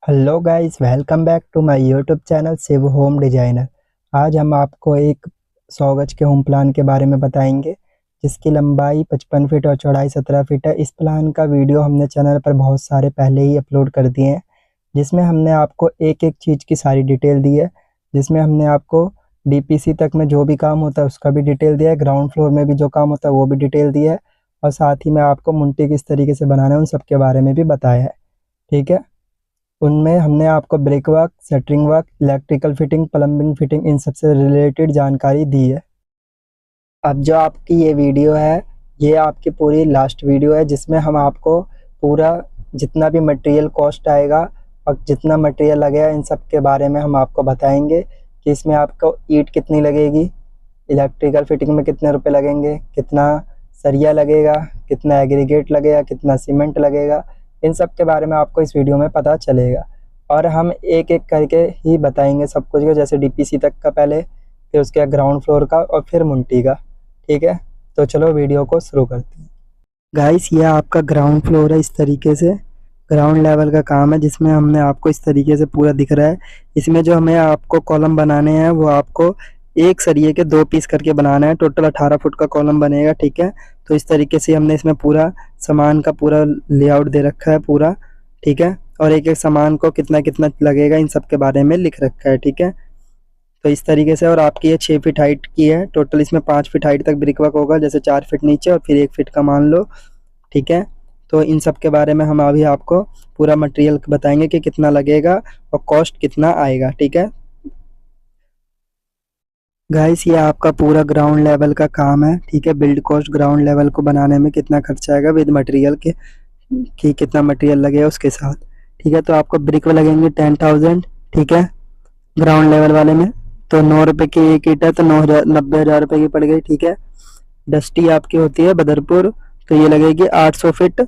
Hello guys, welcome back to my YouTube channel Shiv Home Designer. आज हम आपको एक 100 गज के होम प्लान के बारे में बताएंगे, जिसकी लंबाई 55 फीट और चौड़ाई 17 फीट है। इस प्लान का वीडियो हमने चैनल पर बहुत सारे पहले ही अपलोड कर दिए हैं, जिसमें हमने आपको एक एक चीज़ की सारी डिटेल दी है। जिसमें हमने आपको डीपीसी तक में जो भी काम होता है उसका भी डिटेल दिया है, ग्राउंड फ्लोर में भी जो काम होता है वो भी डिटेल दिया है, और साथ ही में आपको मुंटी किस तरीके से बनाना है उन सब के बारे में भी बताया है। ठीक है, उनमें हमने आपको brick work, shuttering work, electrical fitting, plumbing fitting, इन सब से रिलेटेड जानकारी दी है। अब जो आपकी ये वीडियो है, ये आपकी पूरी लास्ट वीडियो है, जिसमें हम आपको पूरा जितना भी मटेरियल कॉस्ट आएगा और जितना मटेरियल लगेगा इन सब के बारे में हम आपको बताएंगे कि इसमें आपको ईंट कितनी लगेगी, इलेक्ट्रिकल फिटिंग में कितने रुपए लगेंगे, कितना सरिया लगेगा, कितना एग्रीगेट लगेगा, कितना सीमेंट लगेगा। इन सब के बारे में आपको इस वीडियो में पता चलेगा, और हम एक एक करके ही बताएंगे सब कुछ का, जैसे डीपीसी तक का पहले, फिर उसके बाद ग्राउंड फ्लोर का और फिर मुंटी का। ठीक है, तो चलो वीडियो को शुरू करते हैं। गाइस, ये आपका ग्राउंड फ्लोर है। इस तरीके से ग्राउंड लेवल का काम है, जिसमें हमने आपको इस तरीके से पूरा दिख रहा है। इसमें जो हमें आपको कॉलम बनाने हैं वो आपको एक सरिये के 2 पीस करके बनाना है। टोटल 18 फुट का कॉलम बनेगा। ठीक है, तो इस तरीके से हमने इसमें पूरा सामान का पूरा लेआउट दे रखा है पूरा। ठीक है, और एक एक सामान को कितना कितना लगेगा इन सब के बारे में लिख रखा है। ठीक है, तो इस तरीके से, और आपकी ये 6 फीट हाइट की है टोटल। इसमें 5 फीट हाइट तक ब्रिक वर्क होगा, जैसे 4 फीट नीचे और फिर 1 फीट का मान लो। ठीक है, तो इन सब के बारे में हम अभी आपको पूरा मटेरियल बताएंगे कि कितना लगेगा और कॉस्ट कितना आएगा। ठीक है गाइस, ये आपका पूरा ग्राउंड लेवल का काम है। ठीक है, बिल्ड कॉस्ट ग्राउंड लेवल को बनाने में कितना खर्चा आएगा विद मटेरियल के, कि कितना मटेरियल लगेगा उसके साथ। ठीक है, तो आपको ब्रिक लगेंगे 10,000। ठीक है, ग्राउंड लेवल वाले में तो 9 रुपए की एक ईंट है, तो 90,000 रुपए की पड़ गई। ठीक है, डस्टी आपकी होती है बदरपुर, तो ये लगेगी 800 फीट।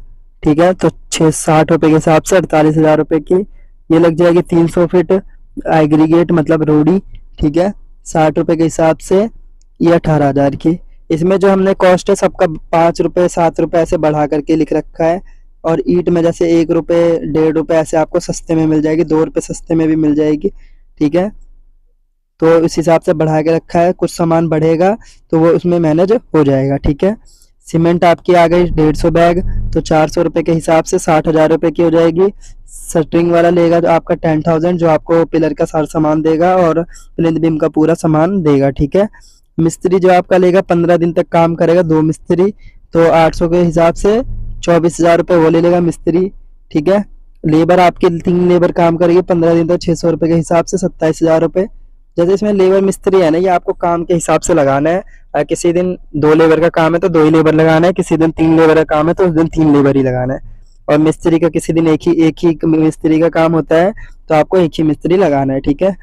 ठीक है, तो 60 रुपए के हिसाब से 48,000 रुपए की ये लग जाएगी। 300 फीट एग्रीगेट मतलब रोड़ी। ठीक है, 60 रुपए के हिसाब से ये 18,000 की। इसमें जो हमने कॉस्ट है सबका 5 रुपए 7 रुपए ऐसे बढ़ा करके लिख रखा है। और ईंट में जैसे 1 रुपए 1.5 रुपए ऐसे आपको सस्ते में मिल जाएगी, 2 रुपए सस्ते में भी मिल जाएगी। ठीक है, तो इस हिसाब से बढ़ा के रखा है। कुछ सामान बढ़ेगा तो वो उसमें मैनेज हो जाएगा। ठीक है, सीमेंट आपकी आ गई 150 बैग, तो 400 रुपए के हिसाब से 60,000 रुपए की हो जाएगी। शटरिंग वाला लेगा तो आपका 10,000, जो आपको पिलर का सारा सामान देगा और प्लिंथ बीम का पूरा सामान देगा। ठीक है, मिस्त्री जो आपका लेगा 15 दिन तक काम करेगा, 2 मिस्त्री, तो 800 के हिसाब से 24,000 रुपये वो ले लेगा मिस्त्री। ठीक है, लेबर आपके 3 लेबर काम करेगी 15 दिन तक, 600 रुपये के हिसाब से 27,000 रुपये। जैसे इसमें लेबर मिस्त्री है ना, ये आपको काम के हिसाब से लगाना है। किसी दिन 2 लेबर का काम है तो 2 ही लेबर लगाना है, किसी दिन 3 लेबर का काम है तो उस दिन 3 लेबर ही लगाना है। और मिस्त्री का किसी दिन एक ही मिस्त्री का काम होता है तो आपको एक ही मिस्त्री लगाना है। ठीक है,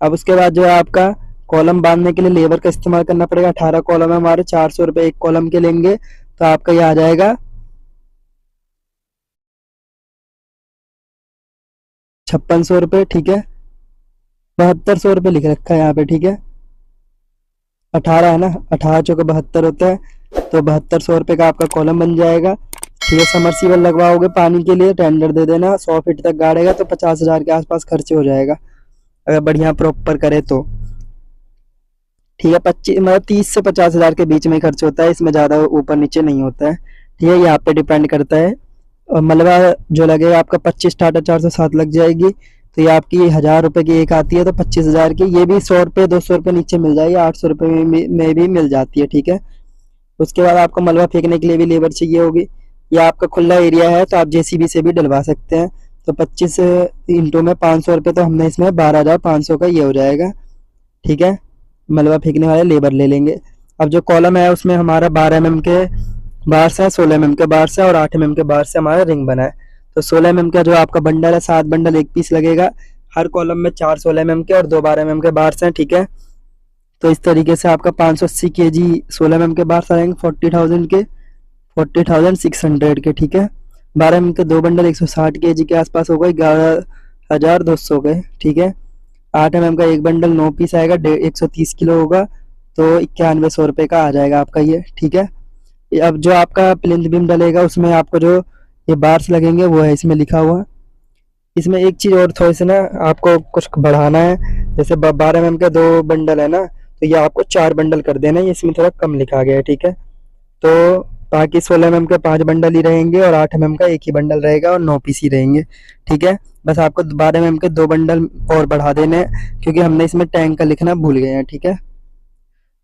अब उसके बाद जो है आपका कॉलम बांधने के लिए लेबर का इस्तेमाल करना पड़ेगा। 18 कॉलम है हमारे, 400 रुपये एक कॉलम के लेंगे, तो आपका ये आ जाएगा 5600 रुपये। ठीक है, 7200 रुपये लिख रखा है यहाँ पे। ठीक है, 18 है ना, 18 चौके 72 होता है, तो 7200 रुपये का आपका कॉलम बन जाएगा। ठीक है, समरसीबल लगवाओगे पानी के लिए, टेंडर दे देना। 100 फीट तक गाड़ेगा तो 50,000 के आसपास खर्चे हो जाएगा, अगर बढ़िया प्रॉपर करे तो। ठीक है, 25 मतलब 30 से 50,000 के बीच में खर्च होता है, इसमें ज़्यादा ऊपर नीचे नहीं होता है। ठीक है, यहाँ पे डिपेंड करता है। और मलबा जो लगेगा आपका 25 टाटा 407 लग जाएगी, तो ये आपकी 1,000 रुपये की एक आती है, तो 25,000 की। ये भी 100 रुपये 200 रुपये नीचे मिल जाएगी, 800 रुपये में भी मिल जाती है। ठीक है, उसके बाद आपको मलबा फेंकने के लिए भी लेबर चाहिए होगी। ये आपका खुला एरिया है तो आप जेसीबी से भी डलवा सकते हैं। तो 25 इंटू में 500 रुपये, तो हमने इसमें 12,500 का ये हो जाएगा। ठीक है, मलबा फेंकने वाले लेबर ले लेंगे। अब जो कॉलम है उसमें हमारा 12 mm के बार से, 16 mm के बार से और 8 mm के बार से हमारा रिंग बना है। तो 16 mm का जो आपका बंडल है, 7 बंडल एक पीस लगेगा। हर कॉलम में 4 16 mm के और 2 12 mm के बार से हैं। ठीक है, तो इस तरीके से आपका 580 kg 16 mm के बार से आएंगे, 40,000 के, 40,600 के। ठीक है, 12 mm के 2 बंडल 160 kg के आसपास हो गए, 11,200 के। ठीक है, 8 mm का एक बंडल 9 पीस आएगा, 130 किलो होगा, तो 9100 रुपये का आ जाएगा आपका ये। ठीक है, अब जो आपका प्लिंथ बीम डलेगा उसमें आपको जो ये बार्स लगेंगे वो है इसमें लिखा हुआ। इसमें एक चीज़ और थोड़ी सी ना आपको कुछ बढ़ाना है। जैसे 12 mm के 2 बंडल है ना, तो ये आपको 4 बंडल कर देना है, इसमें थोड़ा कम लिखा गया है, ठीक है। तो बाकी 16 mm के 5 बंडल ही रहेंगे और 8 mm का एक ही बंडल रहेगा और 9 पीस ही रहेंगे, ठीक है। बस आपको 12 mm के 2 बंडल और बढ़ा देने हैं, क्योंकि हमने इसमें टैंक का लिखना भूल गए हैं, ठीक है।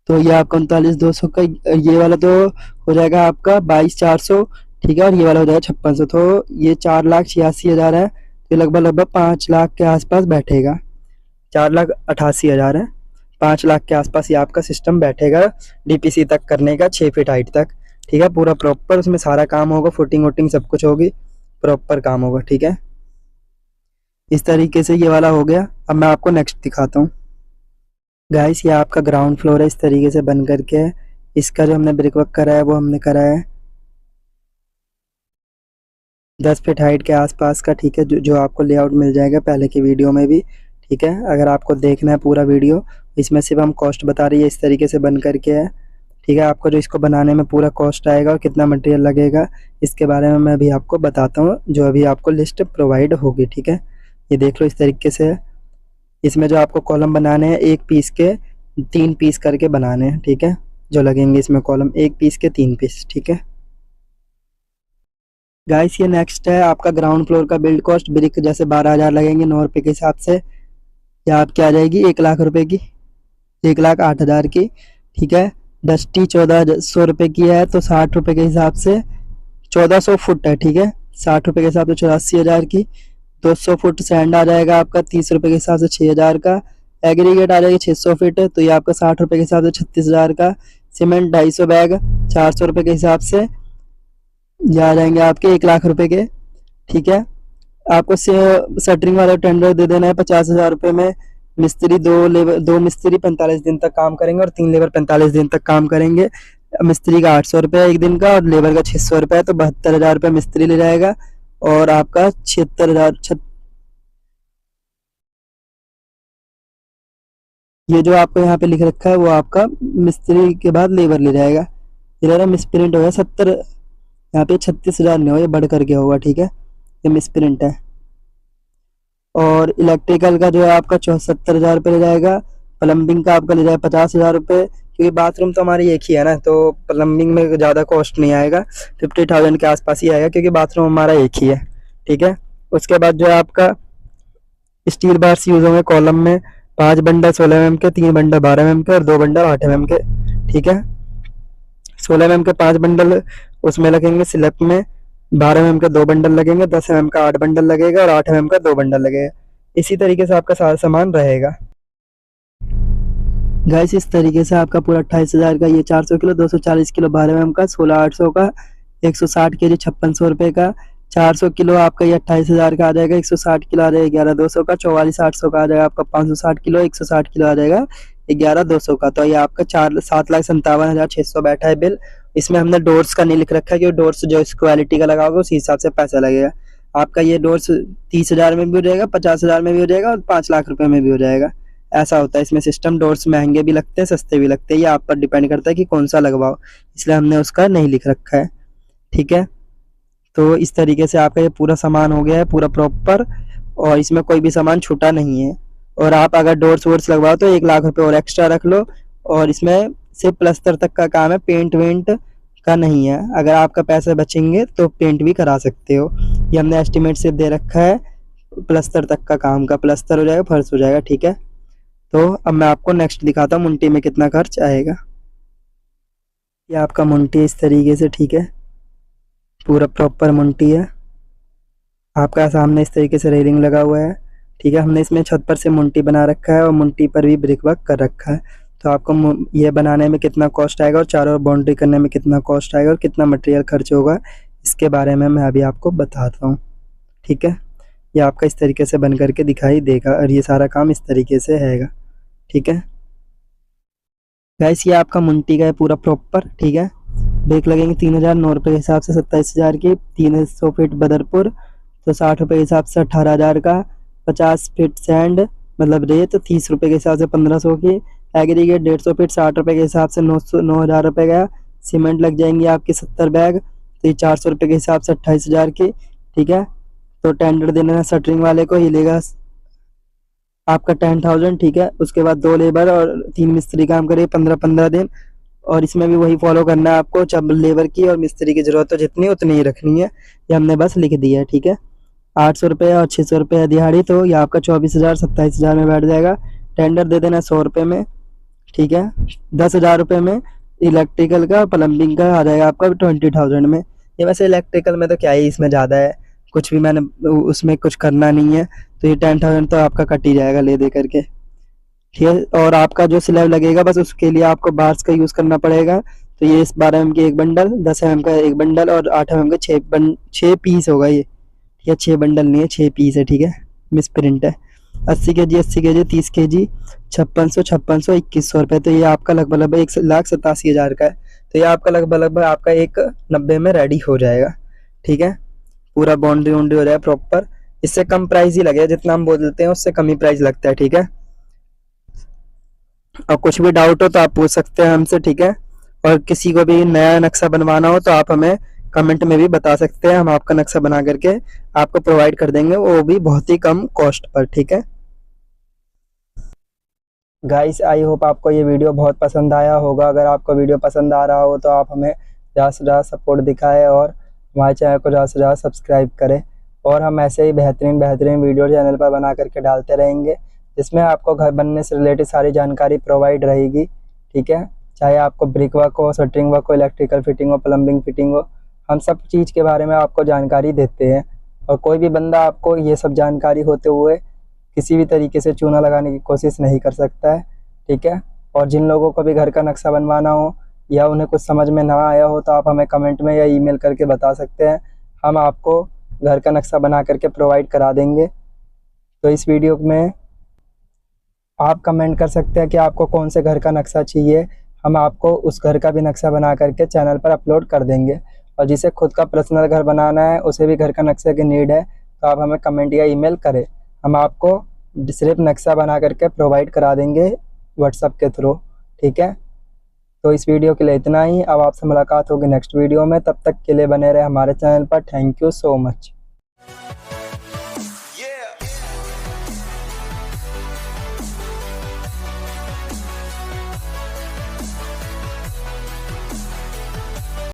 तो ये आपका 39,200 का ये वाला तो हो जाएगा आपका 22,400, ठीक है। और ये वाला हो जाएगा 5600। तो ये 4,86,000 है। तो लगभग लगभग 5 लाख के आसपास बैठेगा। 4,88,000 है। 5 लाख के आसपास ये आपका सिस्टम बैठेगा डीपीसी तक करने का, 6 फीट हाइट तक, ठीक है। पूरा प्रॉपर उसमें सारा काम होगा, फुटिंग वुटिंग सब कुछ होगी, प्रॉपर काम होगा, ठीक है। इस तरीके से ये वाला हो गया। अब मैं आपको नेक्स्ट दिखाता हूँ। गाइस ये आपका ग्राउंड फ्लोर है, इस तरीके से बन करके है। इसका जो हमने ब्रिक वर्क करा है वो हमने करा है 10 फीट हाइट के आसपास का, ठीक है। जो आपको लेआउट मिल जाएगा पहले की वीडियो में भी, ठीक है। अगर आपको देखना है पूरा वीडियो, इसमें सिर्फ हम कॉस्ट बता रही है, इस तरीके से बन करके है, ठीक है। आपको जो इसको बनाने में पूरा कॉस्ट आएगा और कितना मटेरियल लगेगा, इसके बारे में मैं अभी आपको बताता हूँ, जो अभी आपको लिस्ट प्रोवाइड होगी, ठीक है। ये देख लो इस तरीके से है। इसमें जो आपको कॉलम बनाने हैं 1 पीस के 3 पीस करके बनाने हैं, ठीक है। जो लगेंगे इसमें कॉलम 1 पीस के 3 पीस, ठीक है। गाइस ये नेक्स्ट है आपका ग्राउंड फ्लोर का बिल्ड कॉस्ट। ब्रिक जैसे 12,000 लगेंगे 9 रुपये के हिसाब से, या आपकी आ जाएगी 1 लाख रुपए की, 1,08,000 की, ठीक है। डस्टी 1,400 रुपये की है, तो 60 रुपये के हिसाब से 1,400 फुट है, ठीक है। 60 रुपये के हिसाब से 84,000 की। 200 फुट सैंड आ जाएगा आपका 30 रुपये के हिसाब से 6,000 का। एग्रीगेट आ जाएगी 600 फीट, तो ये आपका 60 रुपये के हिसाब से 36,000 का। सीमेंट 250 बैग 400 रुपये के हिसाब से ये आ जाएंगे आपके 1 लाख रुपए के, ठीक है। आपको शटरिंग वाला टेंडर दे देना है 50,000 रुपये में। मिस्त्री दो मिस्त्री 45 दिन तक काम करेंगे और 3 लेबर 45 दिन तक काम करेंगे। मिस्त्री का 800 रुपये एक दिन का और लेबर का 600 रुपये है, तो 72,000 रुपये मिस्त्री ले जाएगा। और आपका 76,000 ये जो आपको यहाँ पे लिख रखा है वो आपका मिस्त्री के बाद लेबर ले जाएगा। ये रहा मिसप्रिंट हो गया 70, यहाँ पे 36,000 नहीं हो, ये बढ़ करके होगा, ठीक है। ये मिसप्रिंट है। और इलेक्ट्रिकल का जो है आपका 74,000 रुपये ले जाएगा। प्लम्बिंग का आपका ले जाएगा 50,000 रुपये, क्योंकि बाथरूम तो हमारी एक ही है ना, तो प्लम्बिंग में ज़्यादा कॉस्ट नहीं आएगा, 50,000 के आसपास ही आएगा, क्योंकि बाथरूम हमारा एक ही है, ठीक है। उसके बाद जो है आपका स्टील बार्स यूज होंगे कॉलम में, 5 बंडल 16 mm के, 3 बंडल 12 mm के और 2 बंडल 8 mm के, ठीक है। 16 mm के 5 बंडल उसमें लगेंगे स्लैब में, 12 mm के 2 बंडल लगेंगे, 10 mm का 8 बंडल लगेगा और 8 mm का 2 बंडल लगेगा। इसी तरीके से आपका सारा सामान रहेगा। गाइस इस तरीके से आपका पूरा 28,000 का ये 400 किलो, 240 किलो 12 mm का, 16,800 का, 160 kg 5600 रुपये का, 400 किलो आपका ये 28,000 का आ जाएगा, 160 किलो आ जाएगा 11,200 का, 44,800 का आ जाएगा आपका 560 किलो, 160 किलो आ जाएगा 11,200 का। तो ये आपका 7,57,600 बैठा है बिल। इसमें हमने डोर्स का नहीं लिख रखा है, क्योंकि डोर्स जो इस क्वालिटी का लगाओगे उसी हिसाब से पैसा लगेगा। आपका ये डोर्स 30,000 में भी हो जाएगा, 50,000 में भी हो जाएगा और 5 लाख रुपए में भी हो जाएगा। ऐसा होता है इसमें सिस्टम। डोर्स महंगे भी लगते हैं, सस्ते भी लगते हैं, ये आप पर डिपेंड करता है कि कौन सा लगवाओ, इसलिए हमने उसका नहीं लिख रखा है, ठीक है। तो इस तरीके से आपका ये पूरा सामान हो गया है पूरा प्रॉपर, और इसमें कोई भी सामान छूटा नहीं है। और आप अगर डोर्स वोर्स लगवाओ तो 1 लाख रुपए और एक्स्ट्रा रख लो। और इसमें सिर्फ प्लस्तर तक का काम है, पेंट वेंट का नहीं है। अगर आपका पैसे बचेंगे तो पेंट भी करा सकते हो। ये हमने एस्टिमेट से दे रखा है प्लस्तर तक का काम का, प्लस्तर हो जाएगा, फर्श हो जाएगा, ठीक है। तो अब मैं आपको नेक्स्ट दिखाता हूँ मुंटी में कितना खर्च आएगा। ये आपका मुंटी इस तरीके से, ठीक है, पूरा प्रॉपर मुंटी है आपका। सामने इस तरीके से रेलिंग लगा हुआ है, ठीक है। हमने इसमें छत पर से मुंटी बना रखा है और मुंटी पर भी ब्रिक वर्क कर रखा है। तो आपको ये बनाने में कितना कॉस्ट आएगा और चारों ओर बाउंड्री करने में कितना कॉस्ट आएगा और कितना मटेरियल खर्च होगा, इसके बारे में मैं अभी आपको बताता हूँ, ठीक है। ये आपका इस तरीके से बन करके दिखाई देगा और ये सारा काम इस तरीके से रहेगा, ठीक है। गाइस ये आपका मुंटी का है पूरा प्रॉपर, ठीक है। ब्रेक लगेंगे 3,009 रुपये के हिसाब से 27,000 की, 300 फीट बदरपुर, तो 60 रुपये के हिसाब से 18,000 का, 50 फीट सैंड मतलब रेत 30 रुपये के हिसाब से 1,500 की, एग्रीगेट 150 फीट 60 रुपये के हिसाब से 9,000 रुपये का। सीमेंट लग जाएंगे आपके 70 बैग, तो ये 400 रुपये के हिसाब से 28,000 की, ठीक है। तो टेंडर देना शटरिंग वाले को, ये लेगा आपका 10,000, ठीक है। उसके बाद 2 लेबर और 3 मिस्त्री काम करे 15-15 दिन, और इसमें भी वही फॉलो करना है आपको, जब लेबर की और मिस्त्री की जरूरत हो जितनी उतनी ही रखनी है, ये हमने बस लिख दिया है, ठीक है। 800 रुपये और 600 रुपये दिहाड़ी, तो ये आपका 24,000 27,000 में बैठ जाएगा। टेंडर दे देना 100 रुपये में, ठीक है। 10,000 रुपये में इलेक्ट्रिकल का, प्लम्बिंग का आ जाएगा आपका 20,000 में। ये वैसे इलेक्ट्रिकल में तो क्या ही इसमें ज़्यादा है, कुछ भी मैंने उसमें कुछ करना नहीं है, तो ये 10,000 तो आपका कट ही जाएगा ले दे करके, ठीक है। और आपका जो स्लैब लगेगा बस उसके लिए आपको बार्स का यूज़ करना पड़ेगा। तो ये 12 mm की एक बंडल, 10 mm का एक बंडल और 8 mm का 6 पीस होगा ये, ठीक है। 6 बंडल नहीं है, 6 पीस है, ठीक है। मिस प्रिंट है। 80 kg 80 kg 30 kg 5600 2100 रुपये, तो ये आपका लगभग 1,87,000 का है। तो ये आपका लगभग आपका 1,90 में रेडी हो जाएगा, ठीक है। पूरा बाउंड्री वाउंड्री हो जाएगा प्रॉपर। इससे कम प्राइस ही लगेगा, जितना हम बोलते हैं उससे कम ही प्राइस लगता है, ठीक है। और कुछ भी डाउट हो तो आप पूछ सकते हैं हमसे, ठीक है। और किसी को भी नया नक्शा बनवाना हो तो आप हमें कमेंट में भी बता सकते हैं, हम आपका नक्शा बना करके आपको प्रोवाइड कर देंगे, वो भी बहुत ही कम कॉस्ट पर, ठीक है। गाइस आई होप आपको ये वीडियो बहुत पसंद आया होगा। अगर आपको वीडियो पसंद आ रहा हो तो आप हमें ज़्यादा से ज़्यादा सपोर्ट दिखाएं और हमारे चैनल को ज़्यादा से ज़्यादा सब्सक्राइब करें, और हम ऐसे ही बेहतरीन वीडियो चैनल पर बना करके डालते रहेंगे, जिसमें आपको घर बनने से रिलेटेड सारी जानकारी प्रोवाइड रहेगी, ठीक है। चाहे आपको ब्रिक वर्क हो, शटरिंग वर्क हो, इलेक्ट्रिकल फिटिंग हो, प्लम्बिंग फिटिंग हो, हम सब चीज़ के बारे में आपको जानकारी देते हैं। और कोई भी बंदा आपको ये सब जानकारी होते हुए किसी भी तरीके से चूना लगाने की कोशिश नहीं कर सकता है, ठीक है। और जिन लोगों को भी घर का नक्शा बनवाना हो या उन्हें कुछ समझ में ना आया हो तो आप हमें कमेंट में या ईमेल करके बता सकते हैं, हम आपको घर का नक्शा बना करके प्रोवाइड करा देंगे। तो इस वीडियो में आप कमेंट कर सकते हैं कि आपको कौन से घर का नक्शा चाहिए, हम आपको उस घर का भी नक्शा बना करके चैनल पर अपलोड कर देंगे। और जिसे खुद का पर्सनल घर बनाना है, उसे भी घर का नक्शे की नीड है, तो आप हमें कमेंट या ईमेल करें, हम आपको सिर्फ नक्शा बना करके प्रोवाइड करा देंगे व्हाट्सएप के थ्रू, ठीक है। तो इस वीडियो के लिए इतना ही। अब आपसे मुलाकात होगी नेक्स्ट वीडियो में, तब तक के लिए बने रहे हमारे चैनल पर। Thank you so much.